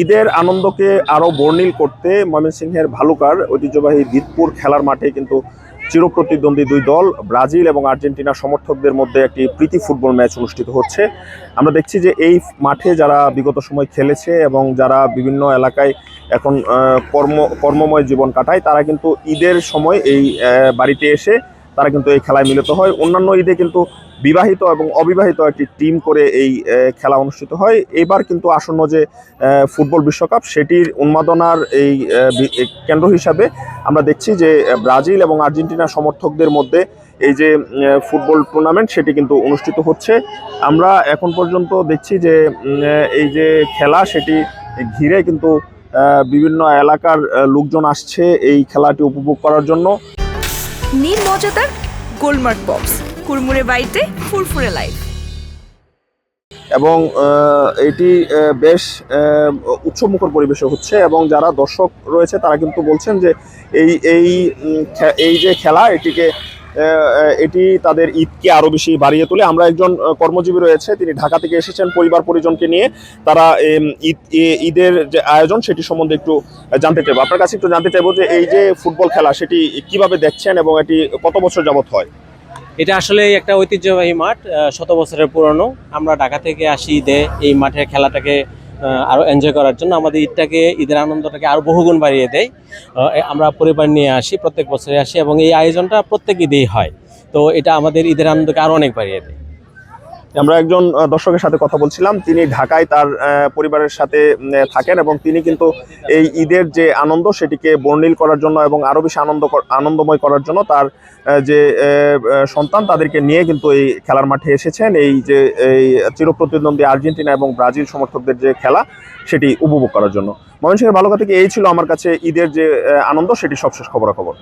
ঈদের আনন্দকে আরো বর্ণিল করতে ময়মনসিংহের ভালুকার ঐতিহ্যবাহী দিতপুর খেলার মাঠে কিন্তু চিরপ্রতিদ্বন্দ্বী দুই দল ব্রাজিল এবং আর্জেন্টিনার সমর্থকদের মধ্যে একটি প্রীতি ফুটবল ম্যাচ অনুষ্ঠিত হচ্ছে। আমরা দেখছি যে এই মাঠে যারা বিগত সময় খেলেছে এবং যারা বিভিন্ন এলাকায় এখন কর্মময় জীবন কাটায়, তারা কিন্তু ঈদের সময় এই বাড়িতে এসে তারা কিন্তু এই খেলায় মিলিত হয়। অন্যান্য ঈদে কিন্তু বিবাহিত এবং অবিবাহিত একটি টিম করে এই খেলা অনুষ্ঠিত হয়। এবার কিন্তু আসন্ন যে ফুটবল বিশ্বকাপ, সেটির উন্মাদনার এই কেন্দ্র হিসাবে আমরা দেখছি যে ব্রাজিল এবং আর্জেন্টিনার সমর্থকদের মধ্যে এই যে ফুটবল টুর্নামেন্ট, সেটি কিন্তু অনুষ্ঠিত হচ্ছে। আমরা এখন পর্যন্ত দেখছি যে এই যে খেলা, সেটি ঘিরে কিন্তু বিভিন্ন এলাকার লোকজন আসছে এই খেলাটি উপভোগ করার জন্য। নীল মজাদার গোলমার্ক বক্স, কুরমুরে বাইটে ফুরফুরে লাইফ। এবং এটি বেশ উৎসবমুখর পরিবেশে হচ্ছে এবং যারা দর্শক রয়েছে তারা কিন্তু বলছেন যে এই এই এই যে খেলা, এটি তাদের ঈদকে আরো বেশি বাড়িয়ে তোলে। আমরা একজন কর্মজীবী রয়েছে, তিনি ঢাকা থেকে এসেছেন পরিবার পরিজনকে নিয়ে। তারা ঈদের যে আয়োজন সেটি সম্বন্ধে একটু জানতে চাইবো। আপনার কাছে একটু জানতে চাইবো যে এই যে ফুটবল খেলা, সেটি কিভাবে দেখছেন এবং এটি কত বছর যাবত হয়? এটা আসলে একটা ঐতিহ্যবাহী মাঠ, শত বছরের পুরনো। আমরা ঢাকা থেকে আসি ঈদে এই মাঠের খেলাটাকে আরো এনজয় করার জন্য। আমাদের ঈদের আনন্দটাকে আরো বহুগুণ বাড়িয়ে দেয়। আমরা পরিবার নিয়ে আসি, প্রত্যেক বছরে আসি এবং এই আয়োজনটা প্রত্যেক ঈদেই হয়। তো এটা আমাদের ঈদের আনন্দকে আরো অনেক বাড়িয়ে দেয়। আমরা একজন দর্শকের সাথে কথা বলছিলাম, তিনি ঢাকায় তার পরিবারের সাথে থাকেন এবং তিনি কিন্তু এই ঈদের যে আনন্দ, সেটিকে বর্ণিল করার জন্য এবং আরো বেশি আনন্দময় করার জন্য তার যে সন্তান, তাদেরকে নিয়ে কিন্তু এই খেলার মাঠে এসেছেন। এই যে এই চিরপ্রতিদ্বন্দ্বী আর্জেন্টিনা এবং ব্রাজিল সমর্থকদের যে খেলা, সেটি উপভোগ করার জন্য। ময়মনসিংহের ভালুকা থেকে এই ছিল আমার কাছে ঈদের যে আনন্দ, সেটি সবশেষ খবরাখবর।